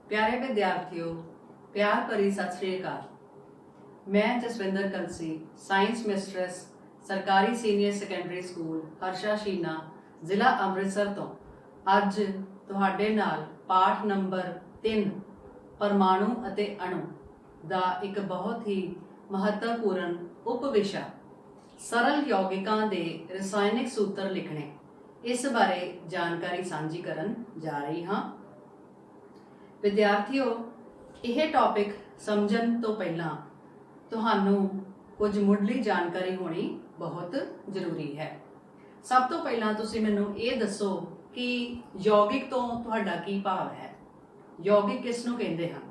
प्यारे विद्यार्थियों, प्यार भरी सत श्री अकाल। मैं जसविंदर कलसी, साइंस मिस्ट्रेस, सरकारी senior secondary school Harsha Sheena, जिला अमृतसर तो अज तुहाडे नाल पाठ नंबर 3 परमाणु अते अणु दा एक बहुत ही महत्वपूर्ण उपविषा सरल यौगिकां दे रसायनिक सूत्र लिखने इस बारे जानकारी सांझी करन जा रही हाँ। विद्यार्थियों, यह टॉपिक समझन तो पहला तुहानू कुछ मुढ़ली जानकारी होनी बहुत जरूरी है। सब तो पहला तुसी मैनू ये दसो कि यौगिक तो तुहाडा की भाव है। यौगिक किसनू कहते हैं?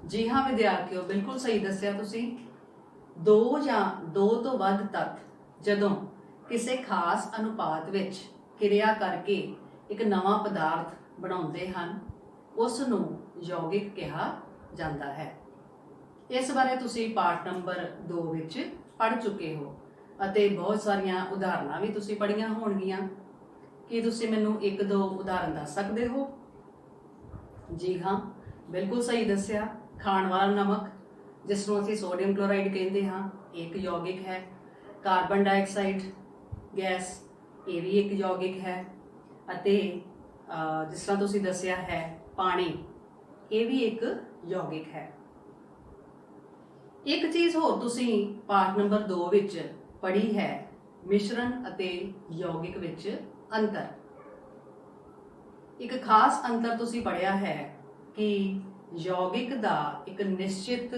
जी हाँ विद्यार्थियों, बिल्कुल सही दसिया तुसी। दो या दो तो वध तत्त जदों किसी खास अनुपात विच क्रिया करके एक नवा पदार्थ बनाउंदे हन उसनू यौगिक कहा जाता है। इस बारे तुसी पाठ नंबर 2 विच पढ़ चुके हो अते बहुत सारिया उदाहरणा भी तुसी पढ़िया होणगियां। कि तुसी मैनू एक दो उदाहरण दस सकते हो? जी हाँ, बिल्कुल सही दसिया। खाण वाला नमक जिसनों असीं सोडियम क्लोराइड कहते हाँ, एक यौगिक है। कार्बन डाइऑक्साइड गैस ये भी एक यौगिक है। अते जिस तरह तुसी दसिया है पानी, ये भी एक यौगिक है। एक चीज़ होर तुसी पाठ नंबर 2 विच पढ़ी है, मिश्रण अते यौगिक विच अंतर। एक खास अंतर तुसी पढ़िया है कि यौगिक दा एक निश्चित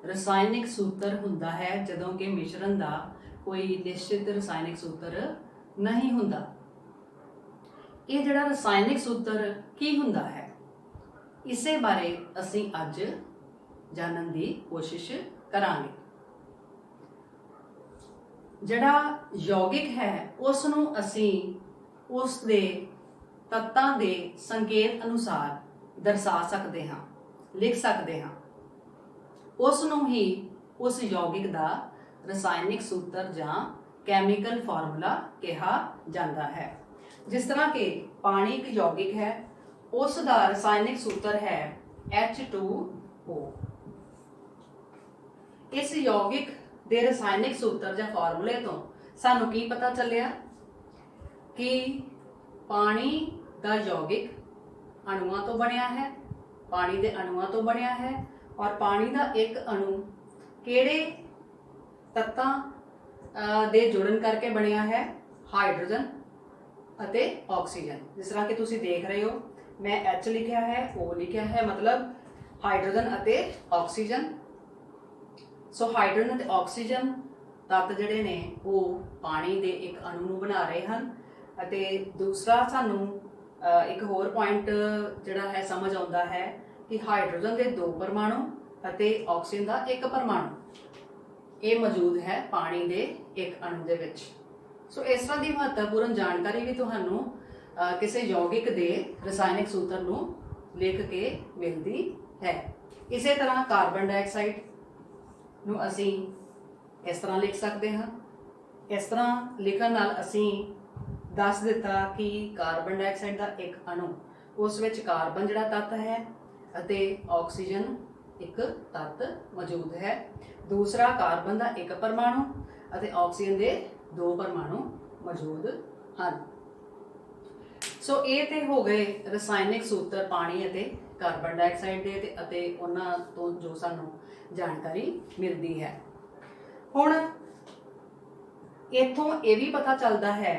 रसायनिक सूत्र हुंदा है जदों कि मिश्रण दा कोई निश्चित रसायनिक सूत्र नहीं हुंदा। ये जिहड़ा रसायनिक सूत्र की हुंदा है इसे बारे असीं अज जानन दी कोशिश करांगे। जिहड़ा यौगिक है उसनूं असीं उस दे तत्तां दे संकेत अनुसार दर्शा सकते हाँ, लिख सकते हाँ। उसनूं ही उस यौगिक दा रसायनिक सूत्र जां कैमिकल फार्मूला कहा जाता है। जिस तरह के पानी एक यौगिक है, उसका रसायनिक सूत्र है H2O। इस यौगिक दे रसायनिक सूत्र या फार्मूले तो सानू की पता चलिया कि पानी का यौगिक अणुआं तो बनया है, पानी के अणुआं तो बनया है। और पानी का एक अणु किहड़े तत्तां दे जुड़न करके बनया है? हाइड्रोजन अते ऑक्सीजन। जिस तरह कि तुसी देख रहे हो, मैं H लिखा है, O लिखा है, मतलब हाइड्रोजन अते ऑक्सीजन। सो हाइड्रोजन अते ऑक्सीजन तत्त जिहड़े ने वो पानी दे एक अणु नूं बना रहे हैं। अते दूसरा सानू एक होर पॉइंट जिहड़ा है समझ आउंदा है कि हाइड्रोजन के 2 परमाणु अते ऑक्सीजन का 1 परमाणु ये मौजूद है पानी के एक अणु दे विच। सो इस तरह की महत्वपूर्ण जानकारी भी तुहानू किसी यौगिक के रसायनिक सूत्र नूं लिख के मिलती है। इसी तरह कार्बन डाइऑक्साइड नूं असीं इस तरह लिख सकते हैं। इस तरह लिखण नाल असीं दस दिता कि कार्बन डाइऑक्साइड का एक अणु उस विच कार्बन जिहड़ा तत्त है अते ऑक्सीजन एक तत्त मौजूद है। दूसरा कार्बन का 1 परमाणु अते ऑक्सीजन के 2 परमाणु मौजूद हैं। सो ये ते हो गए रसायनिक सूत्र पानी अते कार्बन डाइऑक्साइड के अते उन्हां तो जो सानू जानकारी मिलती है। हुण इत्थों ये भी पता चलता है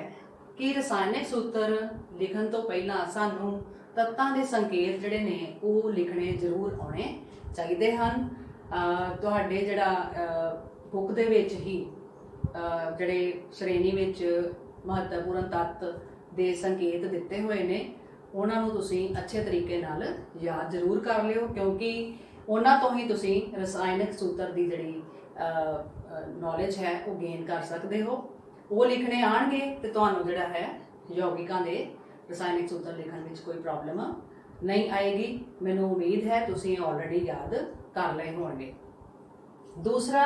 कि रसायनिक सूत्र लिखण तो पहला सानू तत्तां दे संकेत जिहड़े ने वो लिखने जरूर आने चाहिए हैं। तुहाडे जिहड़ा बुक दे विच ही जिहड़े श्रेणी विच महत्वपूर्ण तत्त दे संकेत दिते हुए ने उन्हां नूं तुसीं अच्छे तरीके नाल याद जरूर कर लिओ, क्योंकि उन्हां तो ही तुसीं रसायनिक सूत्र की जिहड़ी नॉलेज है वो गेन कर सकते हो। वो लिखने आएंगे तो तुहानूं जिहड़ा है यौगिकां दे रसायनिक सूत्र लिखण विच कोई प्रॉब्लम नहीं आएगी। मैनूं उम्मीद है तुसीं ऑलरेडी याद कर लए होणगे। दूसरा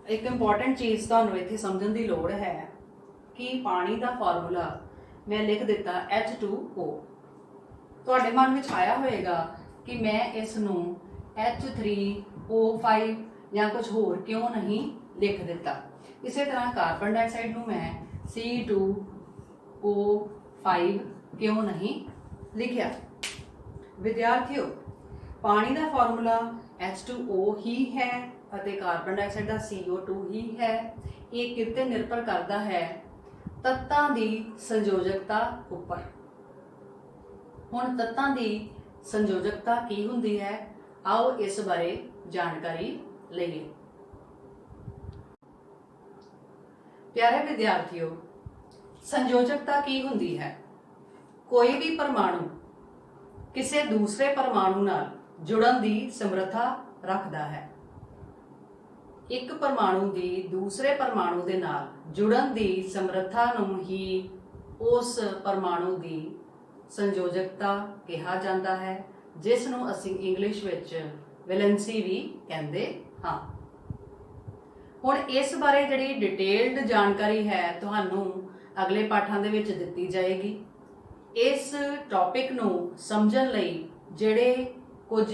एक इंपॉर्टेंट चीज़ तुहानूं इत्थे समझण दी लोड़ है कि पानी का फार्मूला मैं लिख दिता H2O। तुहाडे मन विच आया होएगा कि मैं इसनूं H3O5 या कुछ होर क्यों नहीं लिख दिता। इसी तरह कार्बन डाइऑक्साइड नूं मैं C2O5 क्यों नहीं लिखिया। विद्यार्थियों, पानी का फॉर्मूला H2O ही है ਅਤੇ कार्बन डाइऑक्साइड का CO2 ही है। ये किते निर्भर करता है तत्तां दी संयोजकता उपर। हुण तत्तां दी संयोजकता की हुंदी है, आओ इस बारे जानकारी लईए। प्यारे विद्यार्थियों, संयोजकता की हुंदी है? कोई भी परमाणु किसी दूसरे परमाणु नाल जुड़न दी समर्था रखता है। एक परमाणु की दूसरे परमाणु के नाल जुड़न की समर्था नूं ही उस परमाणु की संयोजकता कहा जाता है, जिसनूं असीं इंग्लिश विच वैलेंसी भी कहते हाँ। हुण इस बारे जिहड़ी डिटेल्ड जानकारी है तुहानूं अगले पाठां दे विच दित्ती जाएगी। इस टॉपिक नूं समझण लई जिहड़े कुछ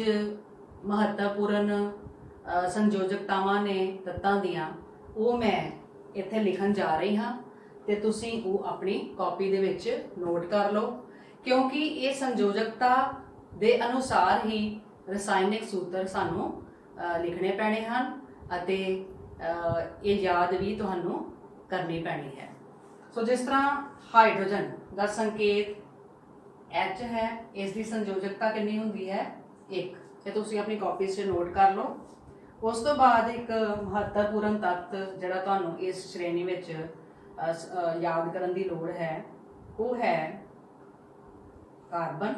महत्वपूर्ण संयोजकतावां ने तत्तां दियां वो मैं इत्थे लिखण जा रही हाँ, ते तुसीं वो अपनी कॉपी दे विच नोट कर लो, क्योंकि ये संयोजकता दे अनुसार ही रसायनिक सूत्र सानू लिखने पैणे हन अते ये याद भी तुहानू करनी पैनी है। सो जिस तरह हाइड्रोजन का संकेत H है, इसकी संयोजकता कितनी हुंदी है? 1। ये तुसीं अपनी कॉपी से नोट कर लो। उस तो बाद एक महत्वपूर्ण तत्त जिहड़ा तुहानू इस श्रेणी विच याद करन दी लोड़ है वो है कार्बन।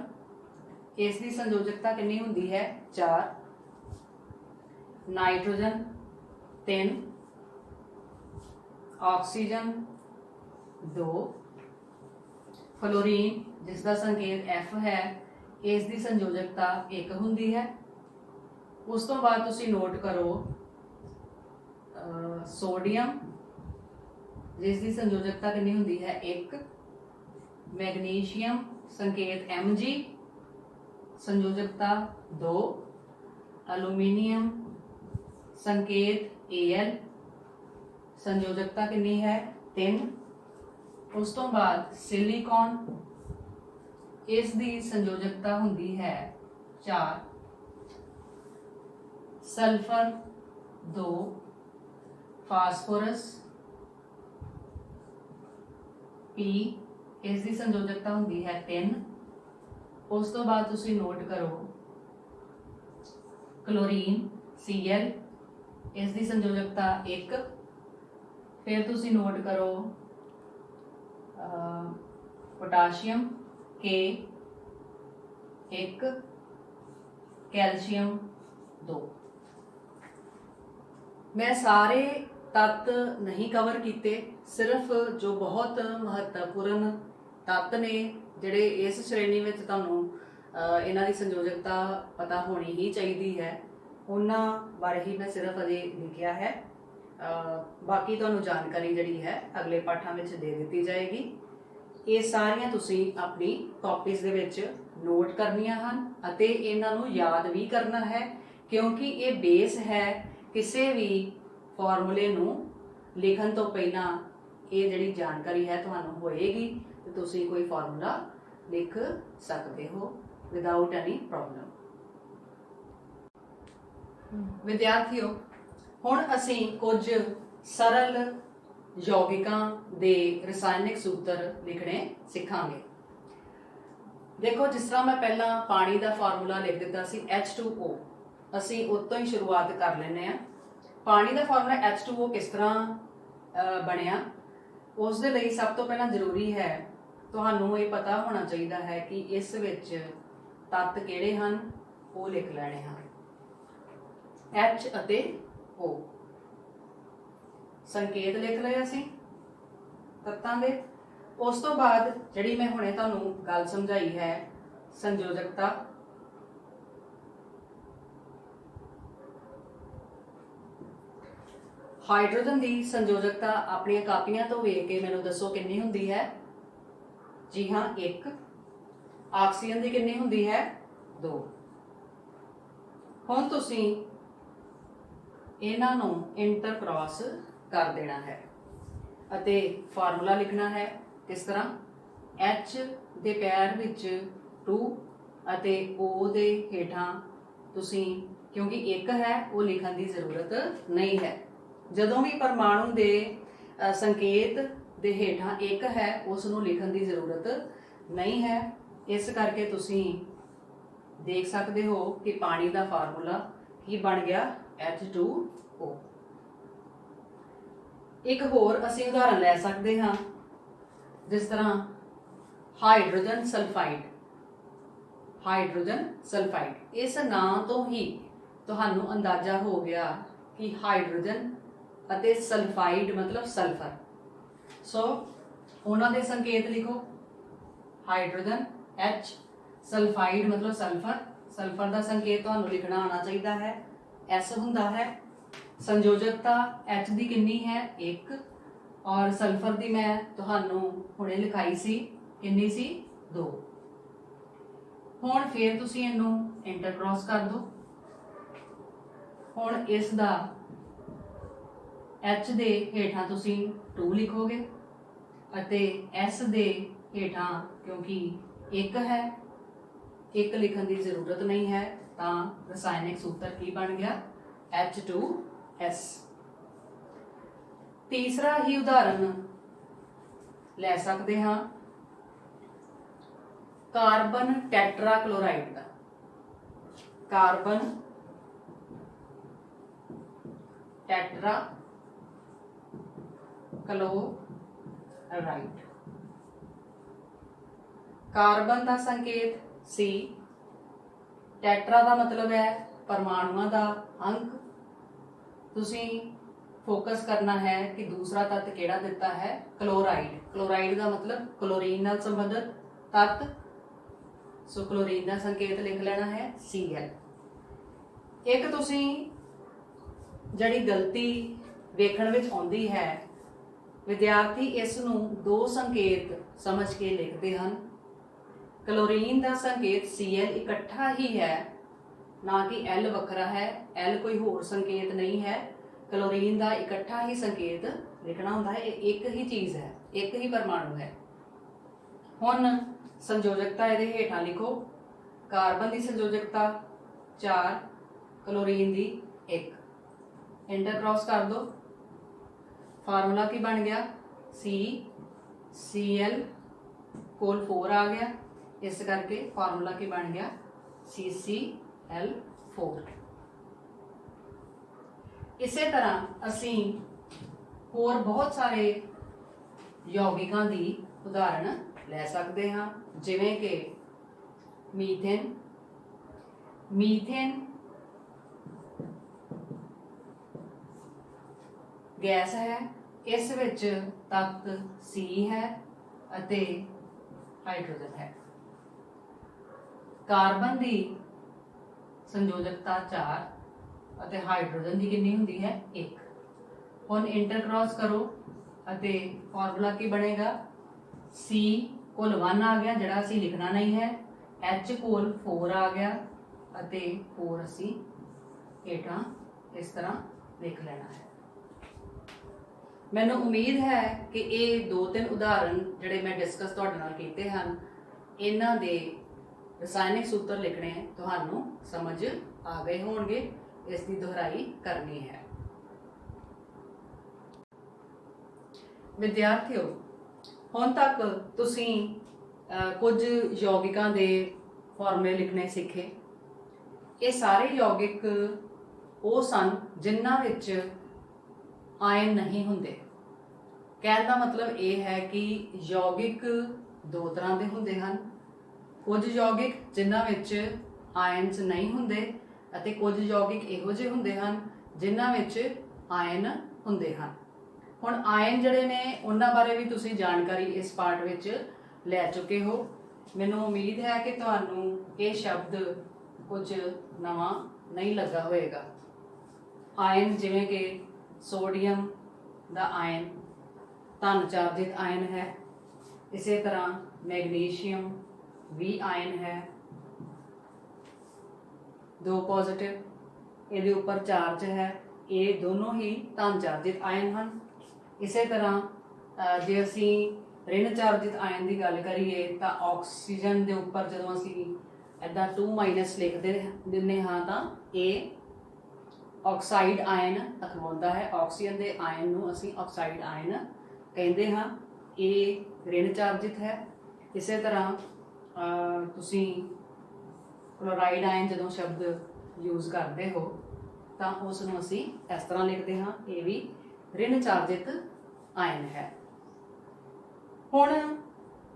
इसकी संयोजकता कितनी हुंदी है? 4। नाइट्रोजन 3, ऑक्सीजन 2, फ्लोरीन जिसका संकेत F है, इसकी संयोजकता 1 हुंदी है। उस तो बाद तुसी नोट करो सोडियम जिसकी संयोजकता कितनी हुंदी है? 1। मैग्नीशियम संकेत Mg, संयोजकता 2। एलुमिनियम संकेत Al, संयोजकता कितनी है? 3। उस तो बाद सिलिकॉन, इसकी संयोजकता हुंदी है 4। सल्फर 2। फास्फोरस P, इसकी संयोजकता हुंदी है 3। उस तो बाद तुसी नोट करो क्लोरीन Cl, इसकी संयोजकता 1। फिर तुसी नोट करो पोटाशियम K 1, कैल्शियम 2। मैं सारे तत्त नहीं कवर किए, सिर्फ जो बहुत महत्वपूर्ण तत्त ने जिहड़े इस श्रेणी में तुहानूं इन्हां दी संयोजकता पता होनी ही चाहिए है, उन्हां बारे ही मैं सिर्फ अजे लिखिया है। बाकी तुहानूं जानकारी जिहड़ी है अगले पाठां विच दे दित्ती जाएगी। ये सारियां तुसीं अपनी कॉपीज़ दे विच नोट करनियां हन अते इन्हां नूं याद भी करना है, क्योंकि ये बेस है किसी भी फॉर्मूले नूं लिखण तो पहला ये जिहड़ी जानकारी है तुहानूं होएगी ते तुसीं कोई फॉर्मूला लिख सकते हो विदाउट एनी प्रॉब्लम। विद्यार्थियों, हुण असीं कुछ सरल यौगिकां दे रसायनिक सूत्र लिखने सीखांगे। देखो, जिस तरह मैं पहला पानी का फार्मूला लिख दिता सी H2O, असी उत्तों ही शुरुआत कर लेने। पानी का फार्मूला H2O किस तरह बनया, उस दे लई सब तो पहला जरूरी है तुहानूं ये पता होना चाहिए है कि इस विच तत्त किहड़े हन, वो लिख लेने हैं। H अते O संकेत लिख लए असीं तत्तां दे। उस तो बाद जिहड़ी मैं हुणे तुहानूं गल समझाई है संयोजकता, हाइड्रोजन की संयोजकता अपनी कापियां तो वेख के मैनूं दसो कितनी हुंदी है? जी हाँ, 1। ऑक्सीजन की कितनी हुंदी है? 2। ਹੁਣ ਤੁਸੀਂ ਇਹਨਾਂ ਨੂੰ ਇੰਟਰਕ੍ਰॉस ਕਰ ਦੇਣਾ ਹੈ ਅਤੇ ਫਾਰਮੂਲਾ ਲਿਖਣਾ ਹੈ। ਕਿਸ ਤਰ੍ਹਾਂ? H ਦੇ ਪੈਰ ਵਿੱਚ 2 ਅਤੇ O ਦੇ ਹੇਠਾਂ ਤੁਸੀਂ, ਕਿਉਂਕਿ ਇੱਕ ਹੈ ਉਹ ਲਿਖਣ ਦੀ ਜ਼ਰੂਰਤ ਨਹੀਂ ਹੈ। ਜਦੋਂ ਵੀ ਪਰਮਾਣੂ ਦੇ ਸੰਕੇਤ ਦੇ ਹੇਠਾਂ ਇੱਕ ਹੈ ਉਸ ਨੂੰ ਲਿਖਣ ਦੀ ਜ਼ਰੂਰਤ ਨਹੀਂ ਹੈ। ਇਸ ਕਰਕੇ ਤੁਸੀਂ ਦੇਖ ਸਕਦੇ ਹੋ ਕਿ ਪਾਣੀ ਦਾ ਫਾਰਮੂਲਾ ਕੀ ਬਣ ਗਿਆ? H2O। ਇੱਕ ਹੋਰ ਅਸੀਂ ਉਦਾਹਰਨ ਲੈ ਸਕਦੇ ਹਾਂ, ਜਿਸ ਤਰ੍ਹਾਂ ਹਾਈਡਰੋਜਨ ਸਲਫਾਈਡ। ਹਾਈਡਰੋਜਨ ਸਲਫਾਈਡ, ਇਸ ਨਾਂ ਤੋਂ ਹੀ ਤੁਹਾਨੂੰ ਅੰਦਾਜ਼ਾ ਹੋ ਗਿਆ ਕਿ ਹਾਈਡਰੋਜਨ ਅਤੇ ਸਲਫਾਈਡ ਮਤਲਬ ਸਲਫਰ। ਸੋ ਉਹਨਾਂ ਦੇ ਸੰਕੇਤ ਲਿਖੋ। ਹਾਈਡਰੋਜਨ H, ਸਲਫਾਈਡ ਮਤਲਬ ਸਲਫਰ। ਸਲਫਰ ਦਾ ਸੰਕੇਤ ਤੁਹਾਨੂੰ ਲਿਖਣਾ ਆਉਣਾ ਚਾਹੀਦਾ ਹੈ, S ਹੁੰਦਾ ਹੈ। ਸੰਯੋਜਕਤਾ H ਦੀ ਕਿੰਨੀ ਹੈ? 1, ਔਰ ਸਲਫਰ ਦੀ ਮੈਂ ਤੁਹਾਨੂੰ ਹੁਣੇ ਲਿਖਾਈ ਸੀ, ਕਿੰਨੀ ਸੀ? 2। ਹੁਣ ਫਿਰ ਤੁਸੀਂ ਇਹਨੂੰ ਇੰਟਰਕ੍ਰॉस ਕਰ ਦਿਓ। ਹੁਣ ਇਸ ਦਾ H ਦੇ ਹੇਠਾਂ ਤੁਸੀਂ 2 ਲਿਖੋਗੇ ਅਤੇ S ਦੇ ਹੇਠਾਂ, ਕਿਉਂਕਿ 1 ਹੈ, 1 ਲਿਖਣ ਦੀ ਜ਼ਰੂਰਤ ਨਹੀਂ ਹੈ, ਤਾਂ ਰਸਾਇਣਿਕ ਸੂਤਰ ਕੀ ਬਣ ਗਿਆ? H2S। ਤੀਸਰਾ ਹੀ ਉਦਾਹਰਨ ਲੈ ਸਕਦੇ ਹਾਂ, ਕਾਰਬਨ ਟੈਟਰਾਕਲੋਰਾਈਡ ਦਾ। ਕਾਰਬਨ ਟੈਟਰਾਕਲੋਰਾਈਡ। ਕਾਰਬਨ ਦਾ ਸੰਕੇਤ C, ਟੈਟਰਾ ਦਾ ਮਤਲਬ ਹੈ ਪਰਮਾਣੂਆਂ ਦਾ ਅੰਕ। ਤੁਸੀਂ ਫੋਕਸ ਕਰਨਾ ਹੈ ਕਿ ਦੂਸਰਾ ਤੱਤ ਕਿਹੜਾ ਦਿੱਤਾ ਹੈ? ਕਲੋਰਾਈਡ। ਕਲੋਰਾਈਡ ਦਾ ਮਤਲਬ ਕਲੋਰੀਨ ਨਾਲ ਸੰਬੰਧਿਤ ਤੱਤ। ਸੋ ਕਲੋਰੀਨ ਦਾ ਸੰਕੇਤ ਲਿਖ ਲੈਣਾ ਹੈ Cl। ਇੱਕ ਤੁਸੀਂ ਜਿਹੜੀ ਗਲਤੀ ਵੇਖਣ ਵਿੱਚ ਆਉਂਦੀ ਹੈ, ਵਿਦਿਆਰਥੀ ਇਸ ਨੂੰ 2 ਸੰਕੇਤ ਸਮਝ ਕੇ ਲਿਖਦੇ ਹਨ। ਕਲੋਰੀਨ ਦਾ ਸੰਕੇਤ Cl ਇਕੱਠਾ ਹੀ ਹੈ, ਨਾ ਕਿ L ਵੱਖਰਾ ਹੈ। L ਕੋਈ ਹੋਰ ਸੰਕੇਤ ਨਹੀਂ ਹੈ। ਕਲੋਰੀਨ ਦਾ ਇਕੱਠਾ ਹੀ ਸੰਕੇਤ ਲਿਖਣਾ ਹੁੰਦਾ ਹੈ। ਇਹ ਇੱਕ ਹੀ ਚੀਜ਼ ਹੈ, ਇੱਕ ਹੀ ਪਰਮਾਣੂ ਹੈ। ਹੁਣ ਸੰਯੋਜਕਤਾ ਇਹਦੇ ਹੇਠਾਂ ਲਿਖੋ। ਕਾਰਬਨ ਦੀ ਸੰਯੋਜਕਤਾ 4, ਕਲੋਰੀਨ ਦੀ 1। ਇੰਟਰਕ੍ਰॉस ਕਰ ਦਿਓ। ਫਾਰਮੂਲਾ ਕੀ ਬਣ ਗਿਆ? CCl ਕੋਲ 4 ਆ ਗਿਆ, ਇਸ ਕਰਕੇ ਫਾਰਮੂਲਾ ਕੀ ਬਣ ਗਿਆ? CCl4। ਇਸੇ ਤਰ੍ਹਾਂ ਅਸੀਂ ਹੋਰ ਬਹੁਤ ਸਾਰੇ ਯੌਗਿਕਾਂ ਦੀ ਉਦਾਹਰਣ ਲੈ ਸਕਦੇ ਹਾਂ, ਜਿਵੇਂ ਕਿ ਮੀਥੇਨ। ਮੀਥੇਨ ਗੈਸ ਹੈ, ਇਸ ਵਿੱਚ ਤੱਤ C ਹੈ ਅਤੇ ਹਾਈਡਰੋਜਨ ਹੈ। ਕਾਰਬਨ ਦੀ ਸੰਯੋਜਕਤਾ 4 ਅਤੇ ਹਾਈਡਰੋਜਨ ਦੀ ਕਿੰਨੀ ਹੁੰਦੀ ਹੈ? 1। ਹੁਣ ਇੰਟਰਕ੍ਰॉस ਕਰੋ ਅਤੇ ਫਾਰਮੂਲਾ ਕੀ ਬਣੇਗਾ? C ਕੋਲ 1 ਆ ਗਿਆ, ਜਿਹੜਾ ਅਸੀਂ ਲਿਖਣਾ ਨਹੀਂ ਹੈ। H ਕੋਲ 4 ਆ ਗਿਆ ਅਤੇ 4 ਅਸੀਂ ਹੇਠਾਂ ਇਸ ਤਰ੍ਹਾਂ ਲਿਖ ਲੈਣਾ ਹੈ। ਮੈਨੂੰ ਉਮੀਦ ਹੈ ਕਿ ਇਹ 2-3 ਉਦਾਹਰਨ ਜਿਹੜੇ ਮੈਂ ਡਿਸਕਸ ਤੁਹਾਡੇ ਨਾਲ ਕੀਤੇ ਹਨ, ਇਹਨਾਂ ਦੇ ਰਸਾਇਣਿਕ ਸੂਤਰ ਲਿਖਣੇ ਤੁਹਾਨੂੰ ਸਮਝ ਆ ਗਏ ਹੋਣਗੇ। ਇਸ ਦੀ ਦੁਹਰਾਈ ਕਰਨੀ ਹੈ। ਵਿਦਿਆਰਥੀਓ, ਹੁਣ ਤੱਕ ਤੁਸੀਂ ਕੁਝ ਯੌਗਿਕਾਂ ਦੇ ਫਾਰਮੂਲੇ ਲਿਖਣੇ ਸਿੱਖੇ। ਇਹ ਸਾਰੇ ਯੌਗਿਕ ਉਹ ਸਨ ਜਿਨ੍ਹਾਂ ਵਿੱਚ ਆਇਨ ਨਹੀਂ ਹੁੰਦੇ। ਕਹਿਣ ਦਾ ਮਤਲਬ ਇਹ ਹੈ ਕਿ ਯੌਗਿਕ 2 ਤਰ੍ਹਾਂ ਦੇ ਹੁੰਦੇ ਹਨ। ਕੁਝ ਯੌਗਿਕ ਜਿਨ੍ਹਾਂ ਵਿੱਚ ਆਇਨਸ ਨਹੀਂ ਹੁੰਦੇ ਅਤੇ ਕੁਝ ਯੌਗਿਕ ਇਹੋ ਜਿਹੇ ਹੁੰਦੇ ਹਨ ਜਿਨ੍ਹਾਂ ਵਿੱਚ ਆਇਨ ਹੁੰਦੇ ਹਨ। ਹੁਣ ਆਇਨ ਜਿਹੜੇ ਨੇ ਉਹਨਾਂ ਬਾਰੇ ਵੀ ਤੁਸੀਂ ਜਾਣਕਾਰੀ ਇਸ ਪਾਠ ਵਿੱਚ ਲੈ ਚੁੱਕੇ ਹੋ। ਮੈਨੂੰ ਉਮੀਦ ਹੈ ਕਿ ਤੁਹਾਨੂੰ ਇਹ ਸ਼ਬਦ ਕੁਝ ਨਵਾਂ ਨਹੀਂ ਲੱਗਾ ਹੋਵੇਗਾ। ਆਇਨ ਜਿਵੇਂ ਕਿ ਸੋਡੀਅਮ ਦਾ ਆਇਨ ਧਨ ਚਾਰਜਿਤ ਆਇਨ ਹੈ। ਇਸੇ ਤਰ੍ਹਾਂ ਮੈਗਨੀਸ਼ੀਅਮ ਵੀ ਆਇਨ ਹੈ, 2 ਪੋਜ਼ਿਟਿਵ ਇਹਦੇ ਉੱਪਰ ਚਾਰਜ ਹੈ, ਇਹ ਦੋਨੋਂ ਹੀ ਧਨ ਚਾਰਜਿਤ ਆयन ਹਨ। ਇਸੇ ਤਰ੍ਹਾਂ ਜੇ ਅਸੀਂ ऋण ਚਾਰਜਿਤ ਆयन ਦੀ ਗੱਲ ਕਰੀਏ ਤਾਂ ਆਕਸੀਜਨ ਦੇ ਉੱਪਰ ਜਦੋਂ ਅਸੀਂ ਇੱਦਾਂ 2- ਲਿਖ ਦਿੰਦੇ ਹਾਂ ਤਾਂ ਇਹ ਆਕਸਾਈਡ ਆयन ਅਖਵਾਉਂਦਾ ਹੈ। ਆਕਸੀਜਨ ਦੇ ਆयन ਨੂੰ ਅਸੀਂ ਆਕਸਾਈਡ ਆयन ਕਹਿੰਦੇ ਹਾਂ, ਇਹ ऋण ਚਾਰਜਿਤ ਹੈ। ਇਸੇ ਤਰ੍ਹਾਂ ਤੁਸੀਂ क्लोराइड आयन ਜਦੋਂ शब्द यूज करते हो ਤਾਂ ਉਸ ਨੂੰ ਅਸੀਂ ਇਸ ਤਰ੍ਹਾਂ ਲਿਖਦੇ ਹਾਂ, ਇਹ ਵੀ ऋण ਚਾਰਜਿਤ आयन है। ਹੁਣ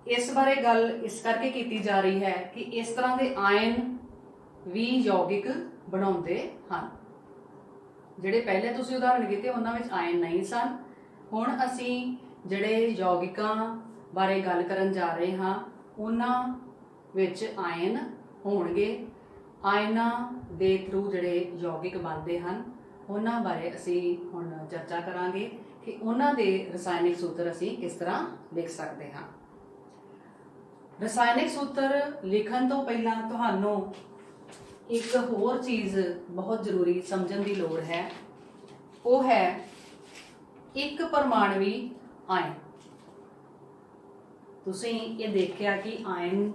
ਇਸ ਬਾਰੇ ਗੱਲ ਇਸ ਕਰਕੇ ਕੀਤੀ ਜਾ ਰਹੀ ਹੈ ਕਿ ਇਸ ਤਰ੍ਹਾਂ ਦੇ आयन ਵੀ ਯੌਗਿਕ ਬਣਾਉਂਦੇ ਹਨ। ਜਿਹੜੇ ਪਹਿਲੇ ਤੁਸੀਂ ਉਦਾਹਰਣ ਕੀਤੇ ਉਹਨਾਂ ਵਿੱਚ आयन नहीं ਸਨ। ਹੁਣ ਅਸੀਂ ਜਿਹੜੇ ਯੌਗਿਕਾਂ ਬਾਰੇ ਗੱਲ ਕਰਨ ਜਾ ਰਹੇ ਹਾਂ ਉਹਨਾਂ ਵਿੱਚ आयन ਹੋਣਗੇ। ਆਇਨਾਂ ਦੇ ਥਰੂ ਜਿਹੜੇ ਯੌਗਿਕ ਬਣਦੇ ਹਨ ਉਹਨਾਂ ਬਾਰੇ ਅਸੀਂ ਹੁਣ ਚਰਚਾ ਕਰਾਂਗੇ ਕਿ ਉਹਨਾਂ ਦੇ ਰਸਾਇਣਿਕ ਸੂਤਰ ਅਸੀਂ ਕਿਸ ਤਰ੍ਹਾਂ ਲਿਖ ਸਕਦੇ ਹਾਂ। ਰਸਾਇਣਿਕ ਸੂਤਰ ਲਿਖਣ ਤੋਂ ਪਹਿਲਾਂ ਤੁਹਾਨੂੰ ਇੱਕ ਹੋਰ ਚੀਜ਼ ਬਹੁਤ ਜ਼ਰੂਰੀ ਸਮਝਣ ਦੀ ਲੋੜ ਹੈ, ਉਹ ਹੈ ਇੱਕ ਪਰਮਾਣਵੀ ਆयन। ਤੁਸੀਂ ਇਹ ਦੇਖਿਆ ਕਿ आयन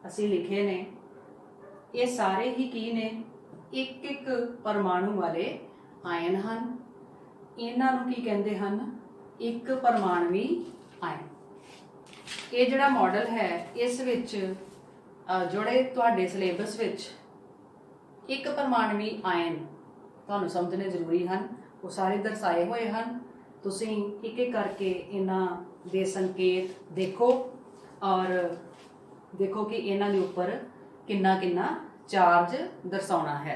ਅਸੀਂ ਲਿਖੇ ਨੇ, ਇਹ ਸਾਰੇ ਹੀ ਕੀ ਨੇ, ਇੱਕ ਇੱਕ ਪਰਮਾਣੂ ਵਾਲੇ आयन ਹਨ। ਇਹਨਾਂ ਨੂੰ ਕੀ ਕਹਿੰਦੇ ਹਨ, ਇੱਕ ਪਰਮਾਣਵੀ आयन। ਇਹ ਜਿਹੜਾ ਮਾਡਲ ਹੈ ਇਸ ਵਿੱਚ ਜਿਹੜੇ ਤੁਹਾਡੇ ਸਿਲੇਬਸ ਵਿੱਚ ਇੱਕ ਪਰਮਾਣਵੀ आयन ਤੁਹਾਨੂੰ ਸਮਝਣੇ ਜ਼ਰੂਰੀ ਹਨ, ਉਹ ਸਾਰੇ ਦਰਸਾਏ ਹੋਏ ਹਨ। ਤੁਸੀਂ ਇੱਕ ਇੱਕ ਕਰਕੇ ਇਹਨਾਂ ਦੇ ਸੰਕੇਤ ਦੇਖੋ ਔਰ देखो कि इन्हां दे उपर किन्ना किन्ना चार्ज दर्शाउणा है।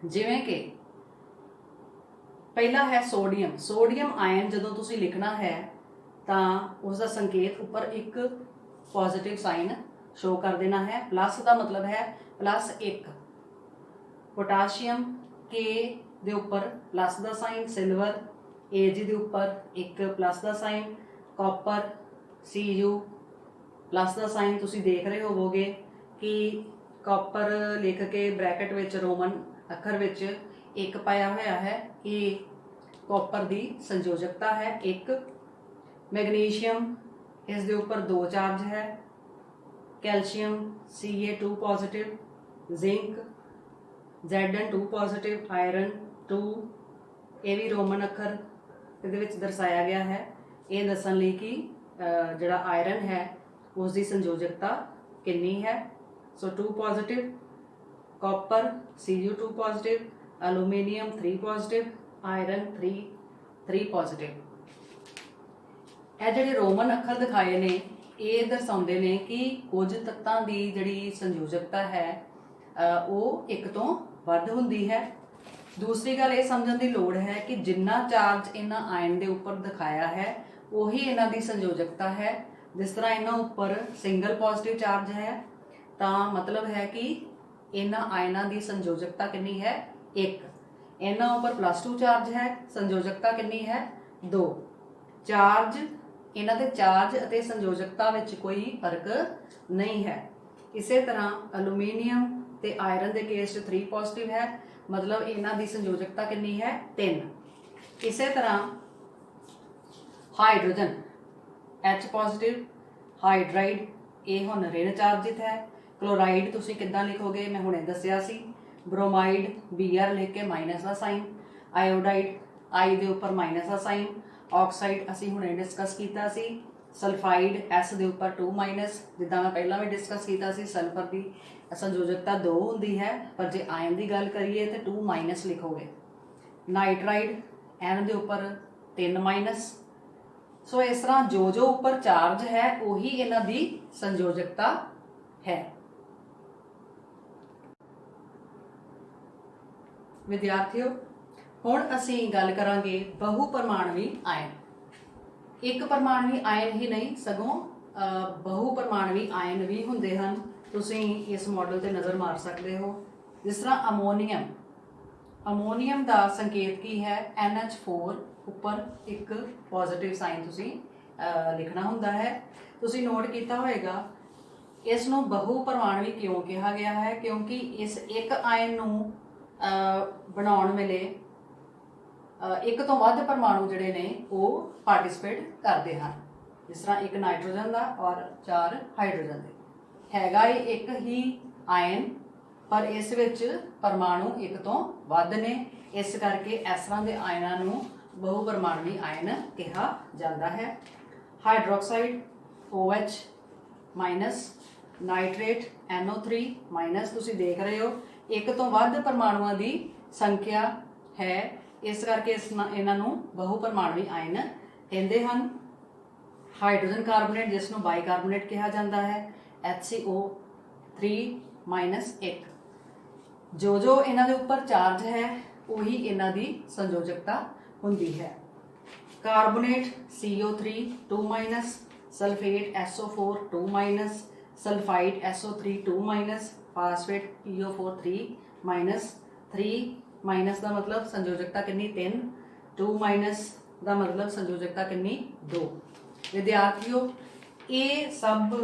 जिवें कि पहला है सोडियम। सोडियम आयन जदों तुसीं लिखना है तां उसका संकेत उपर एक पॉजिटिव साइन शो कर देना है। प्लस का मतलब है +1। पोटाशियम के दे उपर प्लस का साइन, सिल्वर Ag दे उपर एक प्लस का साइन, कॉपर Cu प्लस का साइन। तुसी देख रहे होवोगे कि कॉपर लिख के ब्रैकेट विच रोमन अखर विच एक पाया होया है, ये कॉपर की संयोजकता है एक। मैग्नीशियम इस दे उपर 2 चार्ज है। Calcium Ca2 positive, zinc Zn2 positive, iron 2, ये भी रोमन अखर इहदे विच दर्शाया गया है, ये दस्सण लई कि जिहड़ा आयरन है उसकी संयोजकता कितनी है। So 2 positive, copper Cu2 positive, aluminium 3 positive, iron 3 positive. ਇਹ ਜਿਹੜੇ ਰੋਮਨ ਅੱਖਰ ਦਿਖਾਏ ਨੇ ਇਹ ਦਰਸਾਉਂਦੇ ਨੇ ਕਿ ਕੁਝ ਤੱਤਾਂ ਦੀ ਜਿਹੜੀ ਸੰਯੋਜਕਤਾ ਹੈ ਉਹ ਇੱਕ ਤੋਂ ਵੱਧ ਹੁੰਦੀ ਹੈ। ਦੂਸਰੀ ਗੱਲ ਇਹ ਸਮਝਣ ਦੀ ਲੋੜ ਹੈ ਕਿ ਜਿੰਨਾ ਚਾਰਜ ਇਹਨਾਂ ਆयन ਦੇ ਉੱਪਰ ਦਿਖਾਇਆ ਹੈ ਉਹੀ ਇਹਨਾਂ ਦੀ ਸੰਯੋਜਕਤਾ ਹੈ। जिस तरह इन्हों उपर सिंगल पॉजिटिव चार्ज है तो मतलब है कि इन्हों आयना की संयोजकता कितनी है 1। इन्हों उपर +2 चार्ज है, संयोजकता कितनी है 2। चार्ज इन्हों के चार्ज और संयोजकता में कोई फर्क नहीं है। इस तरह एलूमीनियम ते आयरन के केस 3 पॉजिटिव है, मतलब इन्हों की संयोजकता कितनी है 3। इस तरह हाइड्रोजन H पॉजिटिव, हाइड्राइड ये हुण ऋण चार्जित है। क्लोराइड तुसीं किद्दां लिखोगे मैं हुणे दस्सिया सी, ब्रोमाइड Br लिख के माइनस का साइन, आयोडाइड आई दे उपर माइनस का साइन, ऑक्साइड असीं हुणे डिस्कस कीता सी, सल्फाइड S दे उपर 2- जिद्दां मैं पहलां भी डिस्कस कीता सी। सल्फर की संयोजकता 2 हुंदी है, पर जे आयन की गल करिए तो 2- लिखोगे। नाइट्राइड N दे उपर 3-। सो इस तरह जो जो ऊपर चार्ज है उही इन्हां दी संयोजकता है। विद्यार्थियों हुण असीं गल करांगे बहु परमाणवी आयन। एक परमाणवी आयन ही नहीं सगों बहु परमाणवी आयन भी हुंदे हन। तुसीं इस मॉडल ते नज़र मार सकते हो। जिस तरह अमोनीयम, अमोनीयम का संकेत की है NH4 उपर एक पॉजिटिव साइन तुसी लिखना हुंदा है। तुसी नोट किया होएगा इसनों बहु परमाणवी क्यों कहा गया है, क्योंकि इस एक आयन नूं ਬਣਾਉਣ ਵੇਲੇ ਇੱਕ ਤੋਂ ਵੱਧ ਪਰਮਾਣੂ ਜਿਹੜੇ ਨੇ ਉਹ ਪਾਰਟਿਸਿਪੇਟ ਕਰਦੇ ਹਨ। ਜਿਸ ਤਰ੍ਹਾਂ ਇੱਕ ਨਾਈਟ੍ਰੋਜਨ ਦਾ ਔਰ 4 ਹਾਈਡਰੋਜਨ ਦੇ। ਹੈਗਾ ਇਹ ਇੱਕ ਹੀ ਆयन, ਪਰ ਇਸ ਵਿੱਚ ਪਰਮਾਣੂ ਇੱਕ ਤੋਂ ਵੱਧ ਨੇ, ਇਸ ਕਰਕੇ ਇਸ ਤਰ੍ਹਾਂ ਦੇ ਆयਨਾਂ ਨੂੰ ਬਹੁ ਪਰਮਾਣਵੀ ਆयन ਕਿਹਾ ਜਾਂਦਾ ਹੈ। Hydroxide OH minus, nitrate NO3 minus. ਤੁਸੀਂ ਦੇਖ ਰਹੇ ਹੋ ਇੱਕ ਤੋਂ ਵੱਧ ਪਰਮਾਣੂਆਂ ਦੀ ਸੰਖਿਆ ਹੈ, ਇਸ ਕਰਕੇ ਇਹਨਾਂ ਨੂੰ ਬਹੁ ਪਰਮਾਣਵੀ ਆयन ਕਹਿੰਦੇ ਹਨ। ਹਾਈਡਰੋਜਨ ਕਾਰਬੋਨੇਟ ਜਿਸ ਨੂੰ ਬਾਈਕਾਰਬੋਨੇਟ ਕਿਹਾ ਜਾਂਦਾ ਹੈ, HCO3 ਮਾਈਨਸ 1। ਜੋ ਇਹਨਾਂ ਦੇ ਉੱਪਰ ਚਾਰਜ ਹੈ ਉਹੀ ਇਹਨਾਂ ਦੀ ਸੰਯੋਜਕਤਾ ਹੁੰਦੀ ਹੈ। Carbonate CO3 2 minus, sulphate SO4 2 minus, sulphide SO3 2 minus, phosphate PO4 3 minus. 3 minus का मतलब संयोजकता कितनी 3, 2 माइनस का मतलब संयोजकता कितनी 2। विद्यार्थियों ये सब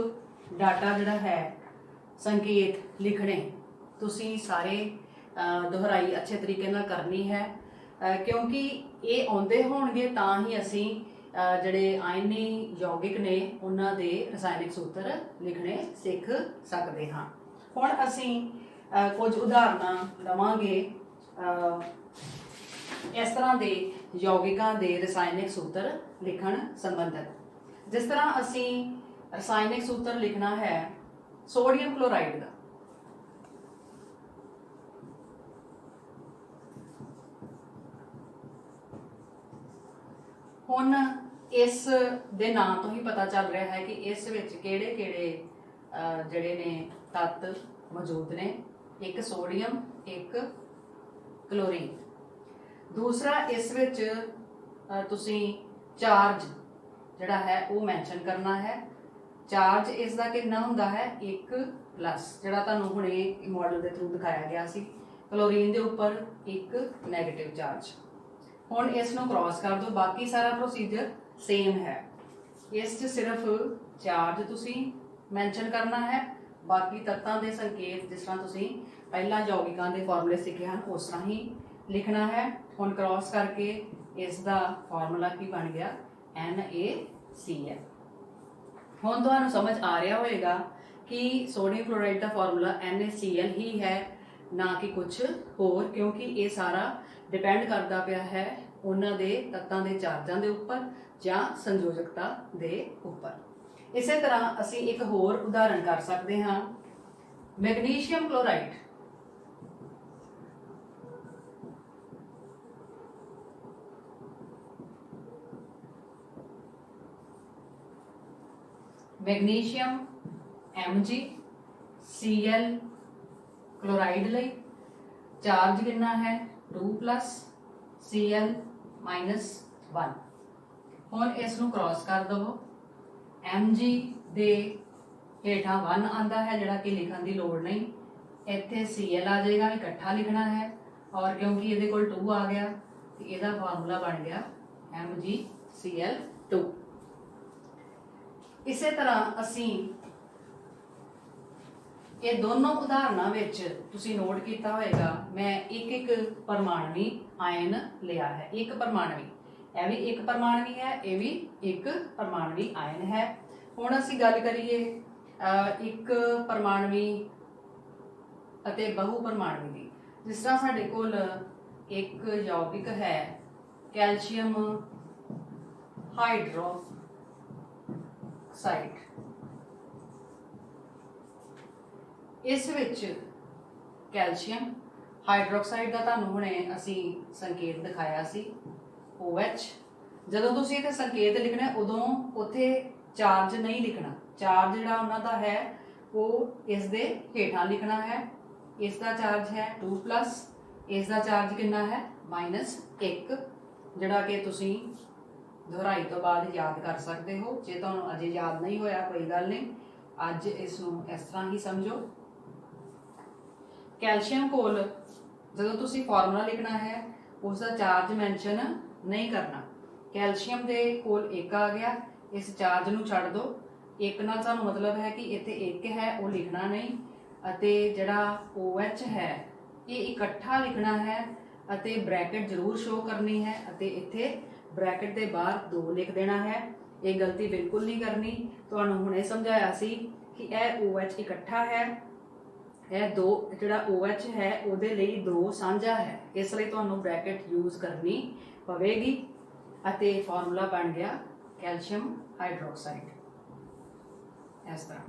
डाटा जिहड़ा है संकेत लिखने तुसी सारे दोहराई अच्छे तरीके नाल करनी है, क्योंकि ये आउंदे होणगे तां ही असीं ਜਿਹੜੇ ਆਇਨੀ ਯੌਗਿਕ ਨੇ ਉਹਨਾਂ ਦੇ ਰਸਾਇਣਿਕ ਸੂਤਰ ਲਿਖਣੇ ਸਿੱਖ ਸਕਦੇ ਹਾਂ। ਹੁਣ ਅਸੀਂ ਕੁਝ ਉਦਾਹਰਨਾਂ ਲਵਾਂਗੇ ਇਸ ਤਰ੍ਹਾਂ ਦੇ ਯੌਗਿਕਾਂ ਦੇ ਰਸਾਇਣਿਕ ਸੂਤਰ ਲਿਖਣ ਸੰਬੰਧਿਤ। ਜਿਸ ਤਰ੍ਹਾਂ ਅਸੀਂ ਰਸਾਇਣਿਕ ਸੂਤਰ ਲਿਖਣਾ ਹੈ ਸੋਡੀਅਮ ਕਲੋਰਾਈਡ ਦਾ। ਹੁਣ ਇਸ ਦੇ ਨਾਂ ਤੋਂ ਹੀ ਪਤਾ ਚੱਲ ਰਿਹਾ ਹੈ ਕਿ ਇਸ ਵਿੱਚ ਕਿਹੜੇ ਕਿਹੜੇ ਜਿਹੜੇ ਨੇ ਤੱਤ ਮੌਜੂਦ ਨੇ। ਇੱਕ ਸੋਡੀਅਮ, ਇੱਕ ਕਲੋਰੀਨ। ਦੂਸਰਾ ਇਸ ਵਿੱਚ ਤੁਸੀਂ ਚਾਰਜ ਜਿਹੜਾ ਹੈ ਉਹ ਮੈਂਸ਼ਨ ਕਰਨਾ ਹੈ। ਚਾਰਜ ਇਸ ਦਾ ਕਿੰਨਾ ਹੁੰਦਾ ਹੈ 1+, ਜਿਹੜਾ ਤੁਹਾਨੂੰ ਹੁਣੇ ਮਾਡਲ ਦੇ ਥਰੂ ਦਿਖਾਇਆ ਗਿਆ ਸੀ। ਕਲੋਰੀਨ ਦੇ ਉੱਪਰ ਇੱਕ ਨੈਗੇਟਿਵ ਚਾਰਜ। ਹੁਣ ਇਸ ਨੂੰ क्रॉस कर दो, बाकी सारा प्रोसीजर सेम है। इस सिर्फ चार्ज तुसी मैंशन करना है, बाकी तत्तां दे संकेत जिस तरह तुसी पहला यौगिकां दे फॉर्मूले सीखे हैं उस तरह ही लिखना है। हुण क्रॉस करके इसका फॉर्मूला की बन गया NaCl। हुण तुहानूं समझ आ रहा होएगा कि सोडियम क्लोराइड का फॉर्मूला NaCl ही है, ना कि कुछ होर, क्योंकि ये सारा डिपेंड करता पिया है उन्हां दे तत्तां दे चार्जां दे उपर जां संयोजकता दे उपर। इसे तरह असी एक होर उदाहरण कर सकते हाँ। Magnesium chloride. Magnesium MgCl chloride लई चार्ज कितना है 2+, Cl -1। हुण इस नूं क्रॉस कर दवो। Mg दे हेठां 1 आंदा है जिहड़ा कि लिखण दी लोड़ नहीं, इत्थे Cl आ जाएगा, इकट्ठा लिखना है। और क्योंकि ये कोल 2 आ गया तो इसका फार्मूला बन गया MgCl2। इसे तरह असी ये दोनों उदाहरणों विच तुसी नोट किया होएगा, मैं एक एक परमाणवी आयन लिया है। एक परमाणवी, यह भी एक परमाणवी है, ये भी एक परमाणवी आयन है। हुण असी गल करिए एक परमाणवी अते बहु परमाणवी दी। जिस तरह साडे कोल एक यौगिक है कैल्शियम हाइड्रोक्साइड, इस विच कैल्शियम हाइड्रोक्साइड का तुहानूं हुणे असी संकेत दिखाया सी OH। जदों तुसीं इत्थे संकेत लिखना उदों उत्थे चार्ज नहीं लिखना। चार्ज जिहड़ा उन्हां दा है वो इस दे हेठां लिखना है। इसका चार्ज है 2+, इसका चार्ज कितना है -1, जिहड़ा कि तुसीं दोहराई तो बाद याद कर सकते हो। जे तुहानूं अजे याद नहीं होया कोई गल नहीं, अज इसनूं इस तरह ही समझो। कैल्शियम कोल जदों तुसीं फॉर्मूला लिखना है उसका चार्ज मैंशन नहीं करना। कैल्शियम दे कोल 1 आ गया, इस चार्ज नूं छड्ड दो। 1 नाल सानूं मतलब है कि इत्थे 1 है, वो लिखना नहीं। अते जिहड़ा OH है ये इकट्ठा लिखना है अते ब्रैकेट जरूर शो करनी है अते इत्थे ब्रैकेट के बाहर 2 लिख देना है। ये गलती बिल्कुल नहीं करनी। तुहानूं हुणे समझाया सी कि यह OH इकट्ठा है, यह 2 जिहड़ा OH है उहदे लई 2 साझा है, इसलिए तुहानूं ब्रैकेट यूज करनी पवेगी अते फॉर्मूला बन गया कैल्शियम हाइड्रोक्साइड। इस तरह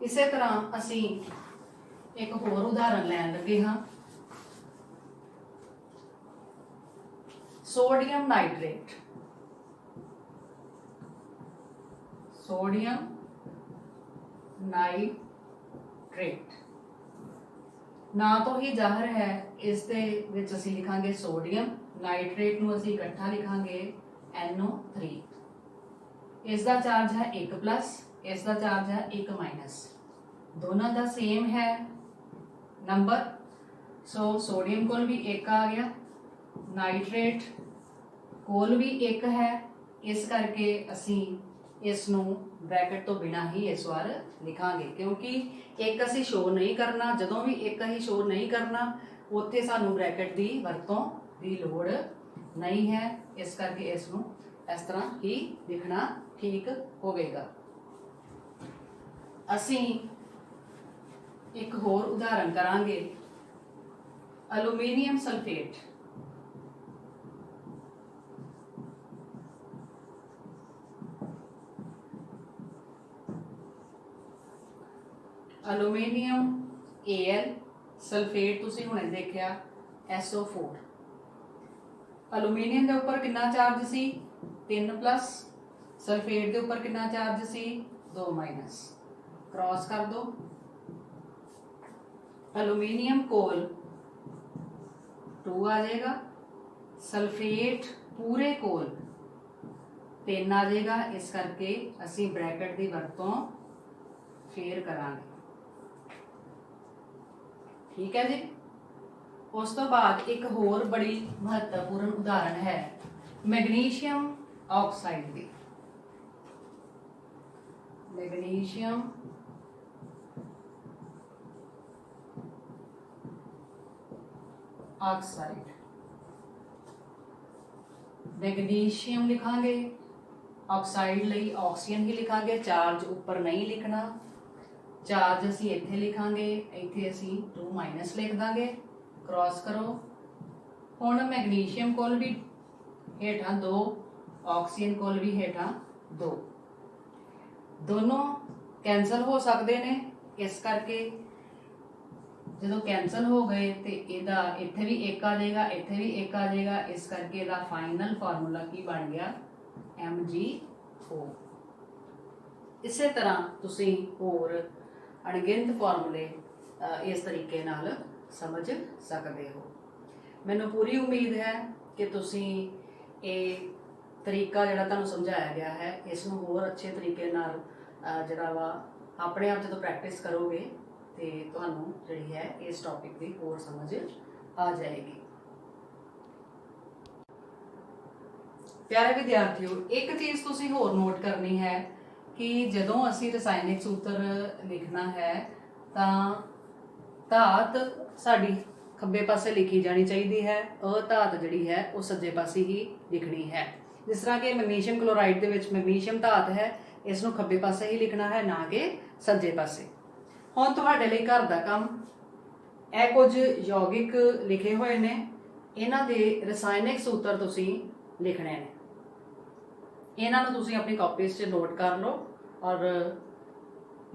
इसे तरह असी एक होर उदाहरण लैन लगे हाँ। सोडियम नाइट्रेट, सोडियम नाइट्रेट ना तो ही जाहिर है, इस दे विच असी लिखांगे सोडियम, नाइट्रेट नूं असी इकट्ठा लिखांगे NO3। इसका चार्ज है 1+, इसका चार्ज है 1-, दोनों का सेम है नंबर। सो सोडियम कोल भी 1 आ गया, नाइट्रेट कोल भी 1 है, इस करके असी इसनूं ब्रैकेट तो बिना ही इस बार लिखांगे, क्योंकि 1 असी शो नहीं करना। जदों भी 1 ही शो नहीं करना उत्थे सानूं ब्रैकेट की वरतों की लोड़ नहीं है, इस करके इसनूं इस तरह ही लिखना ठीक होवेगा। असी एक होर उदाहरण करांगे, aluminium sulphate. Aluminium Al, sulphate तुसीं हुणे देखिया SO4। एल्यूमीनियम के उपर कितना चार्ज सी 3+, सल्फेट के उपर कितना चार्ज सी 2-। क्रॉस कर दो, एल्यूमीनियम कोल 2 आ जाएगा, सल्फेट पूरे कोल 3 आ जाएगा, इस करके असी ब्रैकेट की वरतों फिर करांगे। ठीक है जी। उस तो बाद एक होर बड़ी महत्वपूर्ण उदाहरण है मैग्नीशियम ऑक्साइड की। मैग्नीशियम ऑक्साइड, मैग्नीशियम लिखांगे, ऑक्साइड लई ऑक्सीजन ही लिखांगे, चार्ज ऊपर नहीं लिखना। चार्ज असी इत्थे लिखांगे, इत्थे असी 2- लिख देंगे। क्रॉस करो। हुण मैग्नीशियम कोल भी हेठां 2, ऑक्सीजन कोल भी हेठां 2, दोनों कैंसल हो सकते ने, इस करके जो कैंसल हो गए तो इहदा इत्थे भी 1 आ जाएगा, इत्थे भी 1 आ जाएगा, इस करके इहदा फाइनल फार्मूला की बन गया MgO। इसे तरह तुसीं होर अणगिनत फार्मूले इस तरीके नाल समझ सकते हो। मैनूं पूरी उम्मीद है कि तुसीं ये तरीका जिहड़ा तुहानूं समझाया गया है इसनूं होर अच्छे तरीके नाल जिहड़ा वा अपने आप जो प्रैक्टिस करोगे तो तुहानूं जिहड़ी है इस टॉपिक की होर समझ आ जाएगी। प्यारे विद्यार्थियों, एक चीज़ तुसीं होर नोट करनी है कि जदों असी रसायनिक सूत्र लिखना है तां धात साडी खब्बे पासे लिखी जानी चाहिए है, अधात जिहड़ी है वो सज्जे पासे ही लिखनी है। जिस तरह कि मैग्नीशियम क्लोराइड दे विच मैग्नीशियम धात है, इसनूं खब्बे पासे ही लिखना है, ना कि सज्जे पासे। हुण तुहाडे लई घर दा काम, ਇਹ कुछ यौगिक लिखे हुए ने, इन्हां दे रसायनिक सूत्र तुसीं लिखने ने। इन्हां नूं तुसीं अपनी कॉपी च नोट कर लो और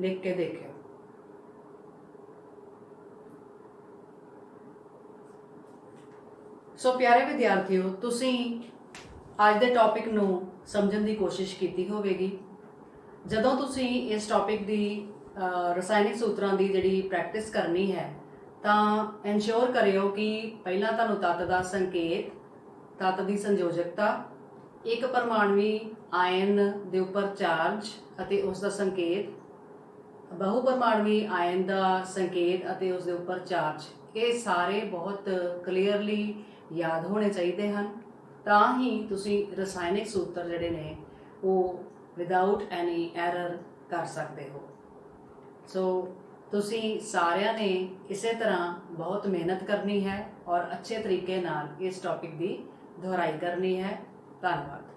लिख के देखियो। सो प्यारे विद्यार्थियों, तुसीं अज दे टॉपिक नूं समझण दी कोशिश कीती होवेगी। जदों तुसीं इस टॉपिक दी रसायनिक सूत्रां दी जिहड़ी प्रैक्टिस करनी है तां इंश्योर करियो कि पहला तुहानूं तत्त दा संकेत, तत्त दी संयोजकता, एक परमाणवी आयन दे उपर चार्ज अते उसका संकेत, बहुपरमाणवी आयन का संकेत अते उसके उपर चार्ज, ये सारे बहुत क्लीयरली याद होने चाहिए हैं, तां ही तुसी रसायनिक सूत्र जिहड़े ने वो विदाउट एनी एरर कर सकते हो। सो ਤੁਸੀਂ ਸਾਰਿਆਂ ਨੇ ਇਸੇ ਤਰ੍ਹਾਂ ਬਹੁਤ ਮਿਹਨਤ ਕਰਨੀ ਹੈ ਔਰ ਅੱਛੇ ਤਰੀਕੇ ਨਾਲ ਇਸ ਟੌਪਿਕ ਦੀ ਦੁਹਰਾਈ ਕਰਨੀ ਹੈ। ਧੰਨਵਾਦ।